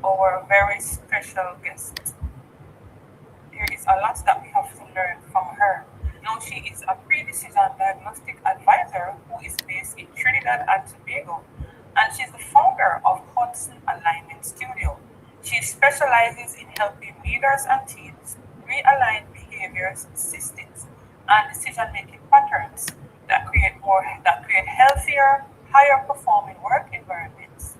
our very special guest. There is a lot that we have to learn from her. Now, she is a pre-decision diagnostic advisor who is based in Trinidad and Tobago, and she's the founder of Hudson Alignment Studio. She specializes in helping leaders and teams realign behaviors, systems, and decision-making patterns that create healthier, higher performing work environments.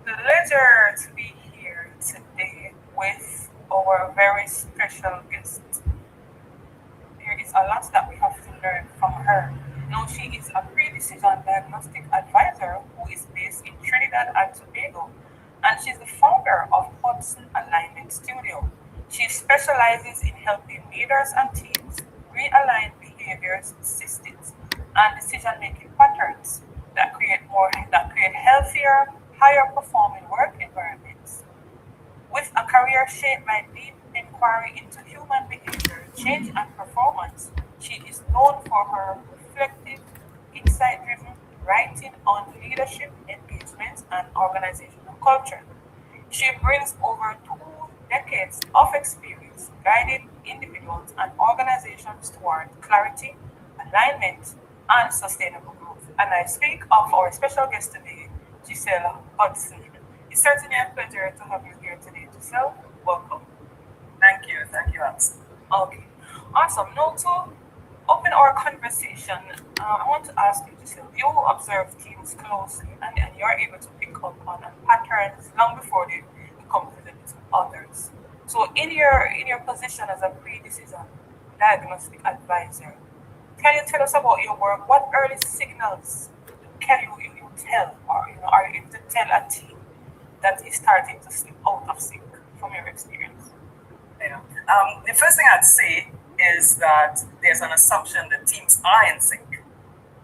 Pleasure to be here today with our very special guest. There is a lot that we have to learn from her. Now, she is a pre-decision diagnostic advisor who is based in Trinidad and Tobago, and she's the founder of Hudson Alignment Studio. She specializes in helping leaders and teams realign behaviors, systems, and decision-making patterns that create healthier, higher performing work environments. With a career shaped by deep inquiry into human behavior, change, and performance, she is known for her reflective, insight driven writing on leadership, engagement, and organizational culture. She brings over 2 decades of experience guiding individuals and organizations toward clarity, alignment, and sustainable growth. And I speak of our special guest today, Giselle Hudson. It's certainly a pleasure to have you here today, Giselle. Welcome. Thank you, Alison. Okay, awesome. Now, to open our conversation, I want to ask you, Giselle, you observe teams closely and you're able to pick up on patterns long before they become visible to others. So, in your position as a pre-decision diagnostic advisor, can you tell us about your work? What early signals can you tell, or are you able to tell a team that is starting to slip out of sync from your experience? Yeah. The first thing I'd say is that there's an assumption that teams are in sync.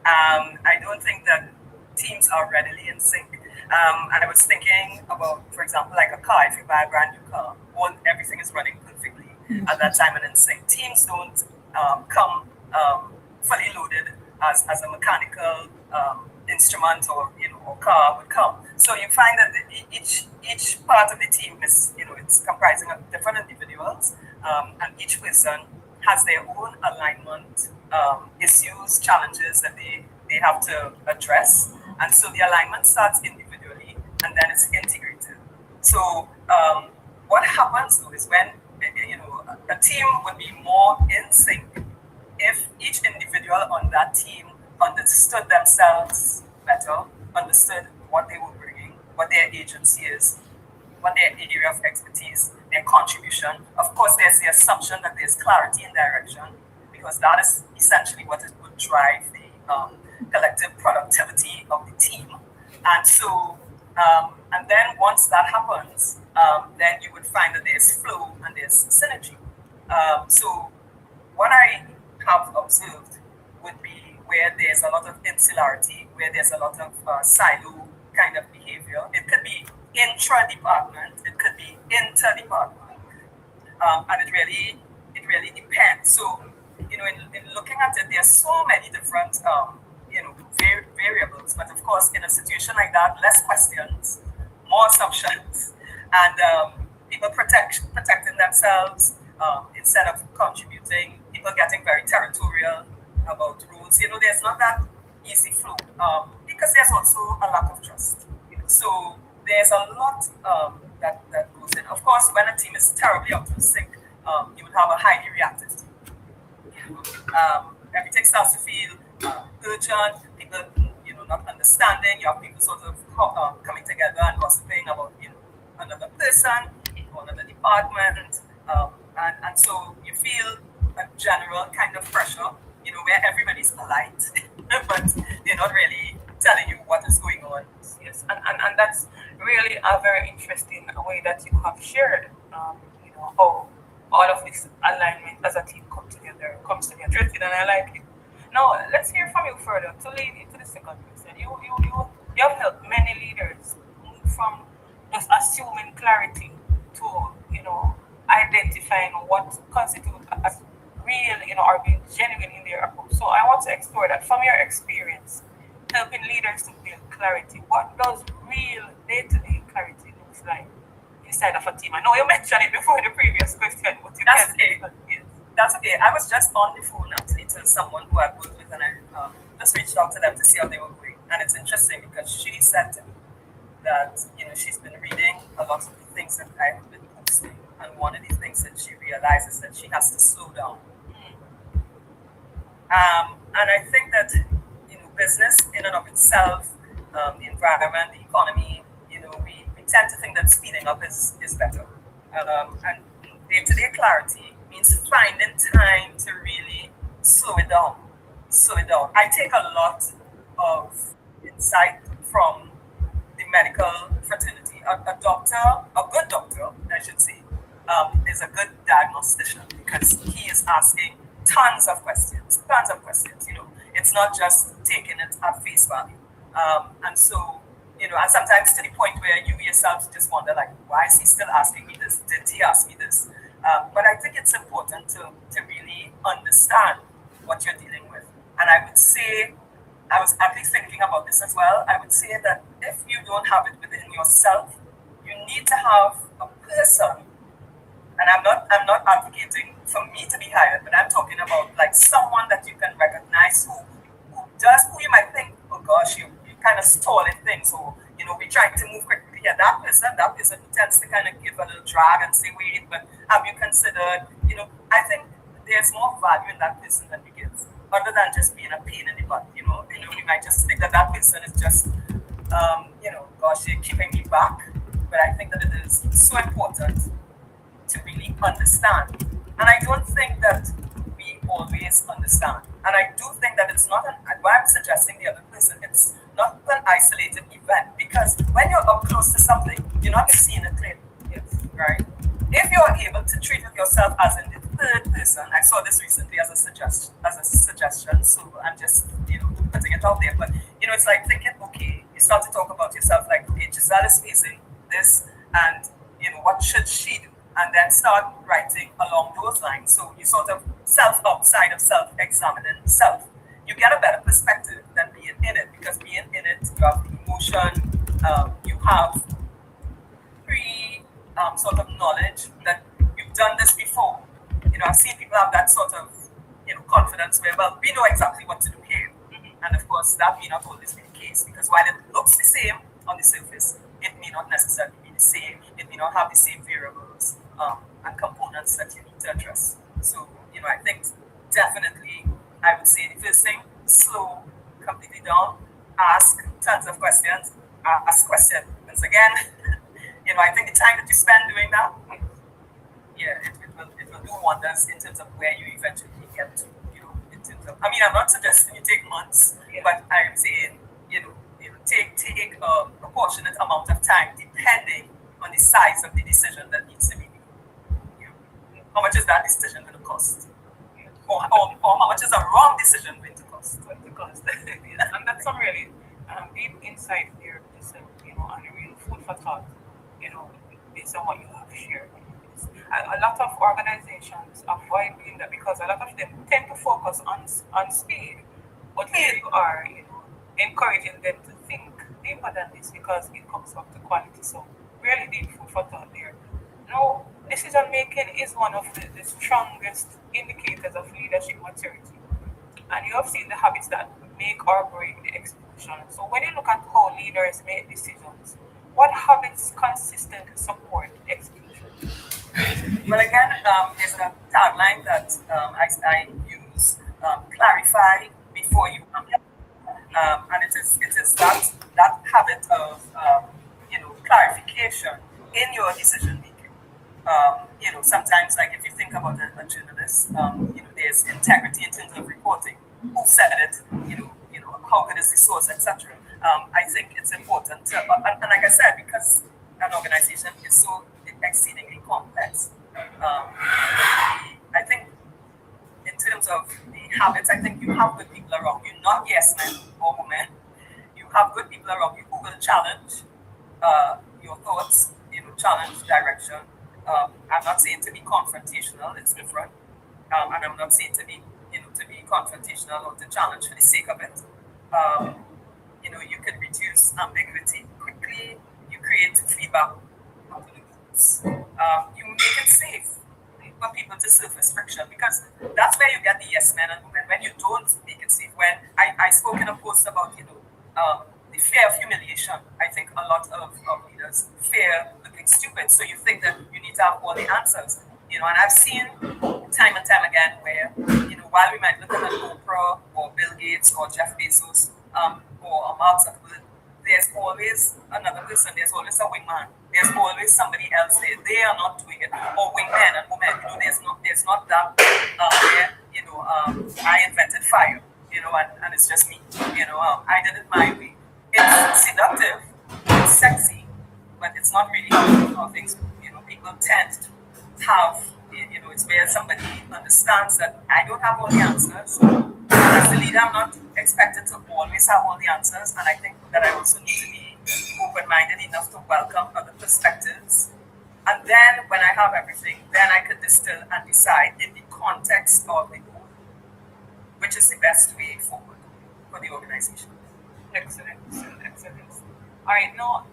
I don't think that teams are readily in sync. I was thinking about, for example, like a car. If you buy a brand new car, everything is running perfectly at that time and in sync. Teams don't come fully loaded as a mechanical instrument or car would come. So you find that each part of the team is it's comprising of different individuals, and each person has their own alignment issues, challenges that they have to address, and so the alignment starts individually and then it's integrated. So what happens though is when a team would be more in sync if each individual on that team understood themselves better, understood what they were bringing, what their agency is, what their area of expertise, their contribution. Of course, there's the assumption that there's clarity and direction, because that is essentially what it would drive the collective productivity of the team. And so, and then once that happens, then you would find that there's flow and there's synergy. So, what I have observed would be where there's a lot of insularity, where there's a lot of silo kind of behavior. It could be intra-department, it could be inter-department, and it really depends. So, in looking at it, there's so many different, variables. But of course, in a situation like that, less questions, more assumptions, and people protecting themselves instead of contributing. People getting very territorial about rules. There's not that easy flow because there's also a lack of trust. So there's a lot that goes in. Of course, when a team is terribly out of sync, you would have a highly reactive team. Everything starts to feel urgent. People, not understanding. You have people sort of coming together and gossiping about another person or another department, and so you feel a general kind of pressure. Where everybody's polite, but they're not really telling you what is going on. Yes, and that's really a very interesting way that you have shared, how all of this alignment as a team comes together. Interesting, and I like it. Now, let's hear from you further to lead into the second question. You have helped many leaders move from just assuming clarity to, identifying what constitutes as real, or being genuine in their approach. So I want to explore that from your experience, helping leaders to build clarity. What does real day-to-day clarity looks like? inside of a team? I know you mentioned it before in the previous question, but you That's can. okay. Yes. That's okay. I was just on the phone actually to someone who I worked with, and I just reached out to them to see how they were going. And it's interesting because she said to me that she's been reading a lot of the things that I have been posting, and one of the things that she realizes that she has to slow down. And I think that business in and of itself, the environment, the economy, we tend to think that speeding up is better. And day-to-day clarity means finding time to really slow it down. Slow it down. I take a lot of insight from the medical fraternity. A doctor, a good doctor, I should say, is a good diagnostician because he is asking tons of questions, tons of questions. It's not just taking it at face value. And so, and sometimes to the point where you yourself just wonder, like, why is he still asking me this? Did he ask me this? But I think it's important to really understand what you're dealing with. And I would say, I was actually thinking about this as well. I would say that if you don't have it within yourself, you need to have a person, and I'm not advocating for me to be hired, but I'm talking about like someone that you can recognize who you might think, oh gosh, you kind of stalling things, or we're trying to move quickly. Yeah, that person who tends to kind of give a little drag and say, wait, but have you considered, I think there's more value in that person than we give, other than just being a pain in the butt. We might just think that person is just, gosh, they're keeping me back. But I think that it is so important to really understand. And I don't think that we always understand. And I do think that it's not why I'm suggesting the other person, it's not an isolated event. Because when you're up close to something, you're not seeing it clearly. Yes. Right? If you're able to treat yourself as in the third person, I saw this recently as a suggestion, so I'm just putting it out there. But it's like thinking, okay, you start to talk about yourself like, okay, Giselle is facing this, and what should she do? And then start writing along those lines. So you sort of self outside of self-examining self. You get a better perspective than being in it, because being in it, you have the emotion, you have sort of knowledge that you've done this before. I've seen people have that sort of confidence where, well, we know exactly what to do here. And of course, that may not always be the case, because while it looks the same on the surface, it may not necessarily be the same. It may not have the same variables and components that you need to address. So, I think definitely I would say the first thing, slow completely down, ask tons of questions, ask questions again. I think the time that you spend doing that, yeah, it will do wonders in terms of where you eventually get to. In terms of, I mean, I'm not suggesting you take months, but I'm saying, take a proportionate amount of time depending on the size of the decision that needs to be made. How much is that decision going to cost? Or how much is a wrong decision going to cost? And that's some really deep insight there, just, and real food for thought, based on what you have shared. A lot of organizations avoid doing that because a lot of them tend to focus on speed. But here you are, encouraging them to think deeper than this because it comes back to quality. So really deep food for thought there. Now, decision making is one of the strongest indicators of leadership maturity. And you have seen the habits that make or break the execution. So when you look at how leaders make decisions, what habits consistently support execution? Well, again, there's a tagline that I use: clarify before you and it is that habit of clarification in your decision making. Sometimes, like if you think about a journalist, there's integrity in terms of reporting. Who said it? How good is the source, etc. I think it's important to, and like I said, because an organization is so exceedingly complex. I think in terms of the habits, I think you have good people around you, not yes men or women. You have good people around you who will challenge your thoughts, challenge direction. I'm not saying to be confrontational; it's different. And I'm not saying to be, to be confrontational or to challenge for the sake of it. You can reduce ambiguity quickly. You create feedback teams, you make it safe for people to surface friction, because that's where you get the yes men and women. When you don't make it safe, when I spoke in a post about, the fear of humiliation. I think a lot of leaders fear looking stupid. So you think that you need to have all the answers. And I've seen time and time again where, while we might look at Oprah or Bill Gates or Jeff Bezos, or Mark Zuckerberg, there's always another person. There's always a wingman. There's always somebody else there. They are not doing it. Or wingmen and women. There's not that where, I invented fire, and it's just me. I did it my way. It's seductive, it's sexy, but it's not really how things go. People tend to have, it's where somebody understands that I don't have all the answers. As the leader, I'm not expected to always have all the answers, and I think that I also need to be open-minded enough to welcome other perspectives. And then when I have everything, then I could distill and decide in the context of the goal, which is the best way forward for the organization. Excellent, excellent, excellent. All right, now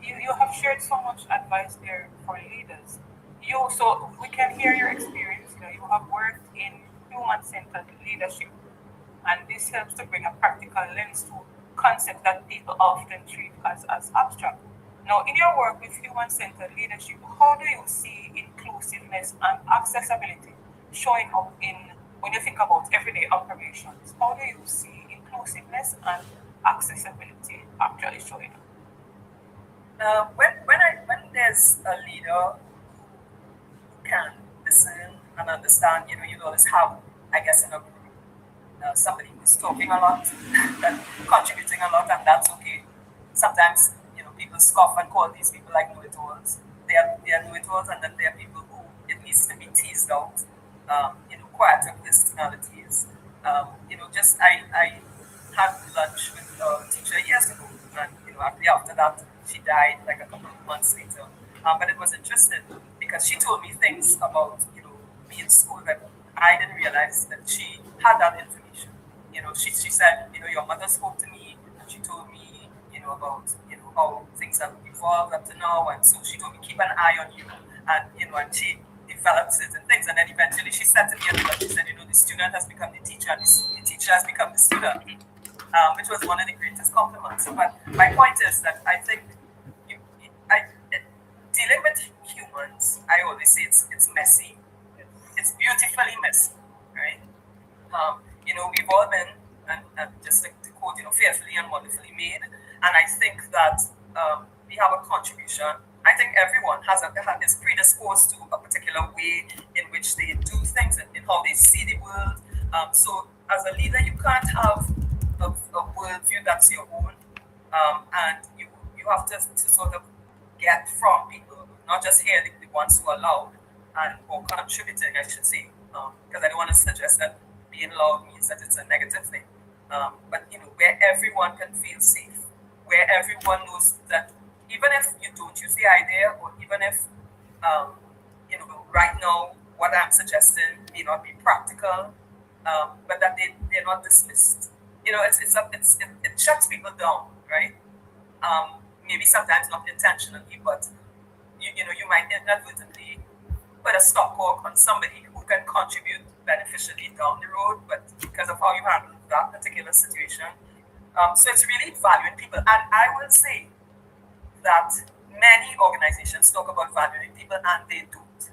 you have shared so much advice there for leaders. So we can hear your experience. You have worked in human-centered leadership, and this helps to bring a practical lens to concepts that people often treat as abstract. Now, in your work with human-centered leadership, how do you see inclusiveness and accessibility showing up in when you think about everyday operations? How do you see inclusiveness and accessibility actually showing up? When there's a leader who can listen and understand, you always have, I guess, in a group, somebody who's talking a lot and contributing a lot, and that's okay. Sometimes, people scoff and call these people like know-it-alls. They are know-it-alls, and then there are people who it needs to be teased out. Quieter personalities. Just I had lunch with a teacher years ago, and after that she died like a couple of months later. But it was interesting because she told me things about me in school that I didn't realize that she had that information. She said, your mother spoke to me and she told me, about how things have evolved up to now, and so she told me keep an eye on you, and and she developed certain things, and then eventually she said to me, she said, the student has become the teacher, and the teacher has become the student, which was one of the greatest compliments. But my point is that I think dealing with humans, I always say it's messy. It's beautifully messy, right? We've all been, and just to quote, fearfully and wonderfully made. And I think that we have a contribution. I think everyone is predisposed to a particular way in which they do things and in how they see the world. So as a leader, you can't have a worldview that's your own, and you have to sort of get from people, not just hear the ones who are loud and or contributing, I should say, because I don't want to suggest that being loud means that it's a negative thing. But where everyone can feel safe, where everyone knows that even if you don't use the idea, or even if right now what I'm suggesting may not be practical, but that they're not dismissed. It shuts people down, right? Maybe sometimes not intentionally, but you might inadvertently put a stop work on somebody who can contribute beneficially down the road, but because of how you handle that particular situation. So it's really valuing people. And I will say that many organizations talk about valuing people and they don't.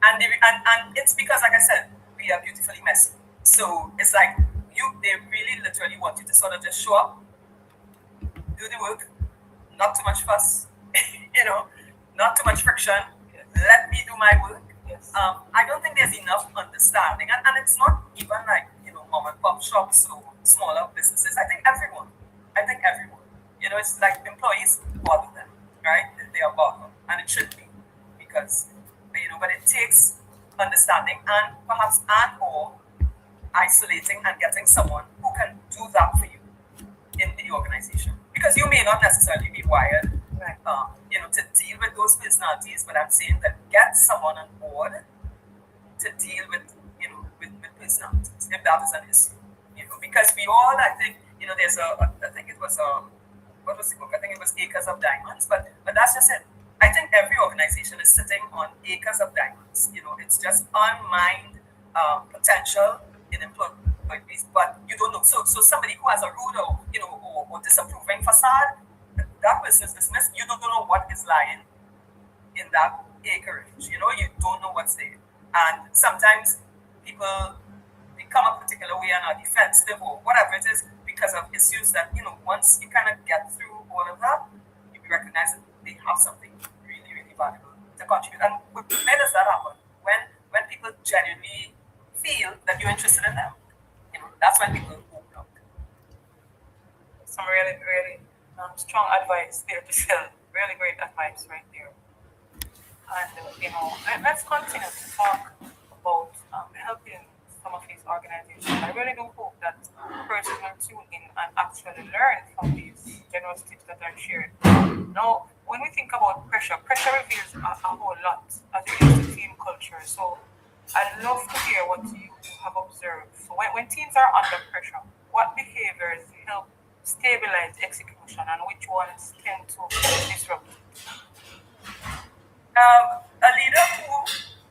And it's because, like I said, we are beautifully messy. So it's like they really literally want you to sort of just show up, do the work, not too much fuss, not too much friction. Let me do my work. Yes. I don't think there's enough understanding, and it's not even like mom and pop shops or smaller businesses. I think everyone. It's like employees bother them, right? They are bothered, and it should be because but it takes understanding and perhaps or isolating and getting someone who can do that for you in the organization, because you may not necessarily be wired, Right. to deal with those personalities, but I'm saying that get someone on board to deal with, with personalities, if that is an issue, because we all, I think, there's I think it was, what was the book? I think it was Acres of Diamonds, but that's just it. I think every organization is sitting on acres of diamonds. It's just unmined potential in employees, but you don't know. So somebody who has a rude or disapproving facade, that person is dismissed. You don't know what is lying in that acreage. You don't know what's there. And sometimes people become a particular way and are defensive or whatever it is because of issues that, once you kind of get through all of that, you recognize that they have something really, really valuable to contribute. And where does that happen? When people genuinely feel that you're interested in them, that's when people open up. Some really, really strong advice there to sell. Really great advice right there. And let's continue to talk about helping some of these organizations. I really do hope that persons will tune in and actually learn from these general tips that are shared. Now, when we think about pressure, pressure reveals a whole lot as it relates to team culture. So I'd love to hear what you have observed. So when teams are under pressure, what behaviors help stabilize execution and which ones tend to disrupt? A leader who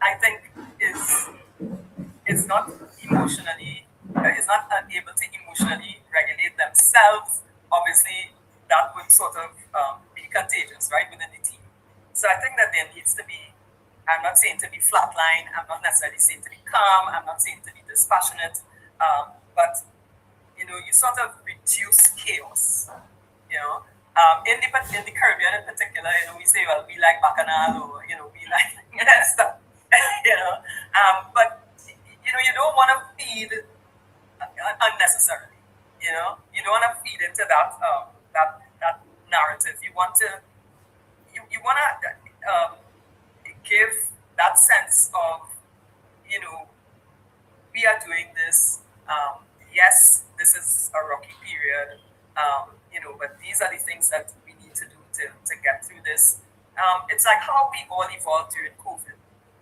I think is not emotionally is not able to emotionally regulate themselves. Obviously, that would sort of be contagious, right, within the team. So I think that there needs to be. I'm not saying to be flatline. I'm not necessarily saying to be calm. I'm not saying to be dispassionate. But you sort of reduce chaos. In the Caribbean in particular, we say, well, we like bacchanal, or we like stuff, but you don't want to feed unnecessarily. You don't want to feed into that narrative. You want to you want to give that sense of you know we are doing this. Yes, this is a rocky period, but these are the things that we need to do to get through this. It's like how we all evolved during COVID.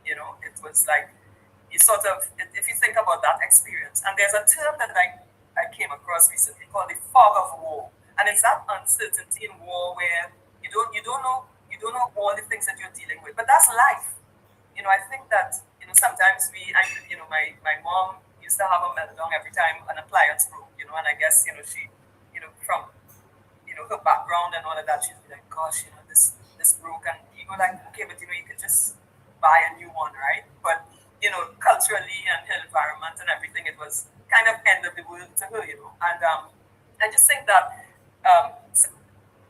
It was like you sort of, if you think about that experience, and there's a term that I came across recently called the fog of war, and it's that uncertainty in war where you don't know all the things that you're dealing with, but that's life. I think that sometimes my mom used to have a meltdown every time an appliance broke, and I guess she, from her background and all of that, she'd be like, gosh, this broke, and you go like, okay, but you could just buy a new one, right? But culturally and her environment and everything, it was kind of end of the world to her, and I just think that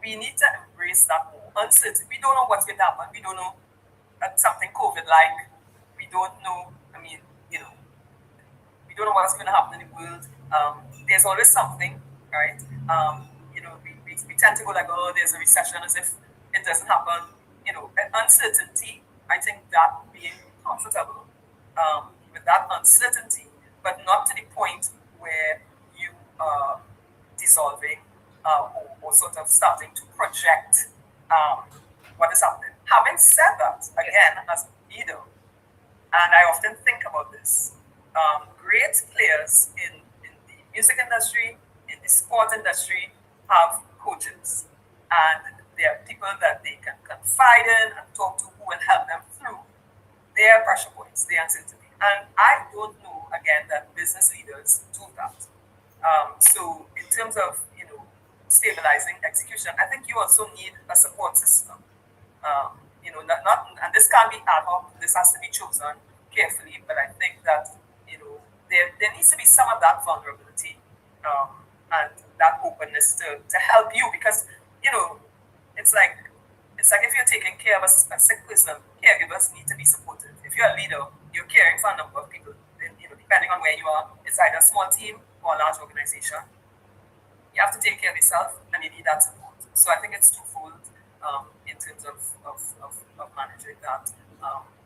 we need to embrace that uncertainty. We don't know what's going to happen. We don't know something COVID like. We don't know. I mean, we don't know what's going to happen in the world. There's always something, right? We tend to go like, oh, there's a recession, as if it doesn't happen. Uncertainty. I think that being comfortable with that uncertainty, but not to the point where you are dissolving or sort of starting to project what is happening. Having said that, again, as a leader, and I often think about this. Great players in the music industry, in the sport industry, have coaches. And there are people that they can confide in and talk to who will help them through their pressure points, their uncertainty. And I don't know, again, that business leaders do that. So in terms of, stabilizing execution, I think you also need a support system. And this can't be ad hoc. This has to be chosen carefully. But I think that there needs to be some of that vulnerability and that openness to help you because it's like if you're taking care of a sick person, caregivers need to be supportive. If you're a leader, you're caring for a number of people. Then, depending on where you are, it's either a small team or a large organization. You have to take care of yourself and you need that support. So I think it's twofold in terms of managing that.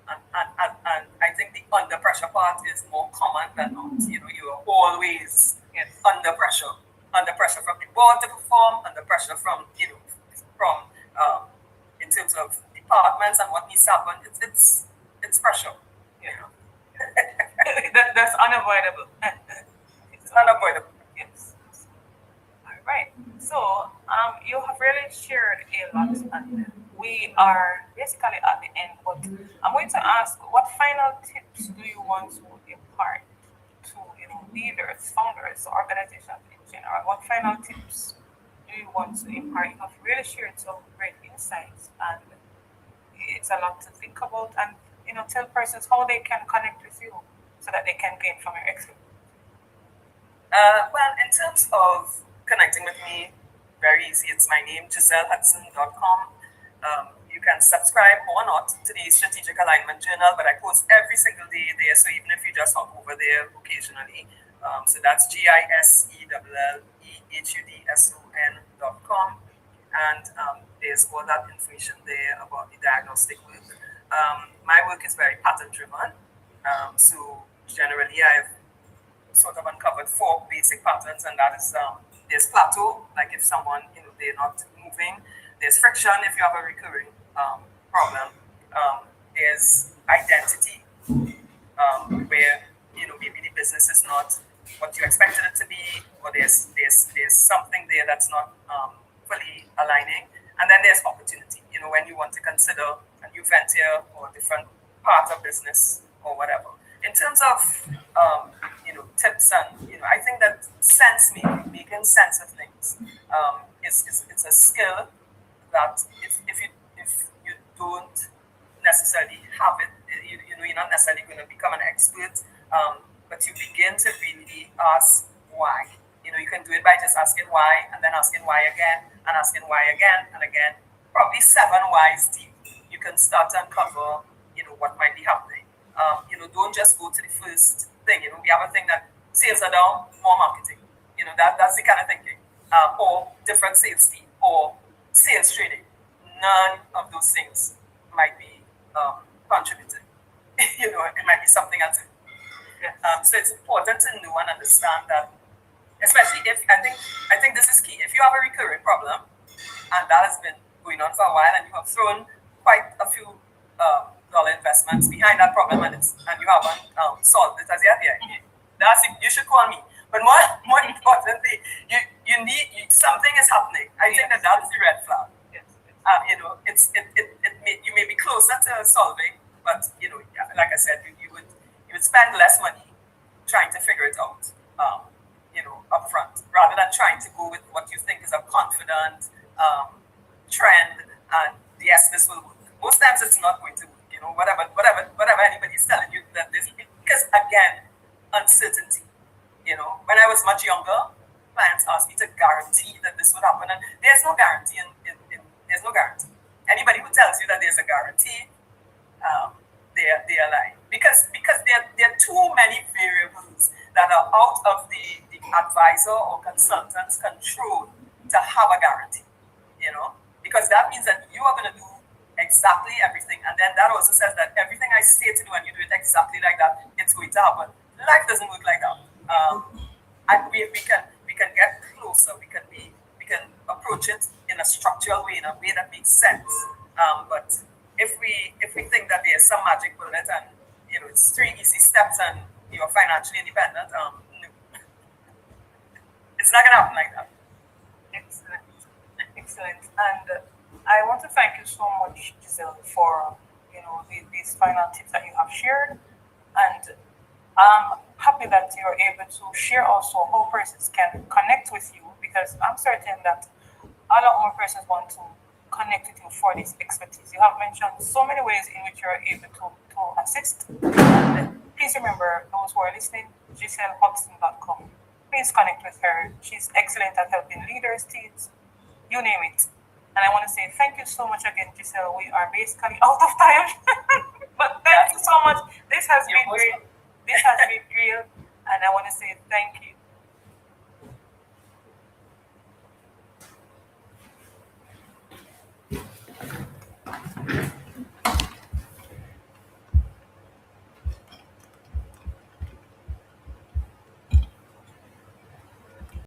And I think the under pressure part is more common than not. You're always under pressure from the board to perform, under pressure from from in terms of departments and what needs to happen. It's pressure. That's unavoidable. It's unavoidable. Yes. All right. So you have really shared a lot, and we are basically at the end, but I'm going to ask, what final tips do you want to impart to leaders, founders, organizations in general? What final tips do you want to impart? You have really shared some great insights, and it's a lot to think about, and tell persons how they can connect with you so that they can gain from your experience. Well, in terms of connecting with me, very easy. It's my name, GiselleHudson.com. You can subscribe or not to the Strategic Alignment Journal, but I post every single day there. So even if you just hop over there occasionally, so that's GISELLEHUDSON.com. And there's all that information there about the diagnostic work. My work is very pattern driven. So generally, I've sort of uncovered four basic patterns, and that is there's plateau, like if someone they're not moving. There's friction if you have a recurring problem. There's identity, where maybe the business is not what you expected it to be, or there's something there that's not fully aligning. And then there's opportunity. When you want to consider a new venture or a different part of business or whatever. In terms of tips, and I think that making sense of things, is it's a skill that if you don't necessarily have it, you're not necessarily going to become an expert, but you begin to really ask why. You can do it by just asking why, and then asking why again, and asking why again and again. Probably 7 whys deep. You can start to uncover, what might be happening. Don't just go to the first thing. We have a thing that sales are down, more marketing. That's the kind of thinking. Or different sales team, or sales training. None of those things might be contributing. It might be something else. So it's important to know and understand that, especially if I think this is key. If you have a recurring problem, and that has been going on for a while, and you have thrown quite a few dollar investments behind that problem, and you haven't solved it as yet, that's it. You should call me. But more importantly, something is happening. I think that's the red flag. Yes. You may be closer to solving, but like I said, you would spend less money trying to figure it out, upfront, rather than trying to go with what you think is a confident trend, and yes, this will work. Most times it's not going to work. Whatever anybody's telling you that this, because again, uncertainty. When I was much younger, clients asked me to guarantee that this would happen, and there's no guarantee. There's no guarantee. Anybody who tells you that there's a guarantee, they're lying, because there are too many variables that are out of the advisor or consultant's control to have a guarantee. Because that means that you are going to do exactly everything, and then that also says that everything I say to do and you do it exactly like that, it's going to happen. Life doesn't work like that. And we can get closer. We can approach it in a structural way, in a way that makes sense. But if we think that there's some magic bullet, and it's 3 easy steps and you're financially independent, no. It's not gonna happen like that. Excellent. Excellent. And I want to thank you so much, Giselle, for these final tips that you have shared. And I'm happy that you're able to share also how persons can connect with you, because I'm certain that a lot more persons want to connect with you for this expertise. You have mentioned so many ways in which you're able to assist. And please remember, those who are listening, GiselleHudson.com. Please connect with her. She's excellent at helping leaders, teams, you name it. And I want to say thank you so much again, Giselle. We are basically out of time. But thank you so much. This has been great. This has been real. And I want to say thank you.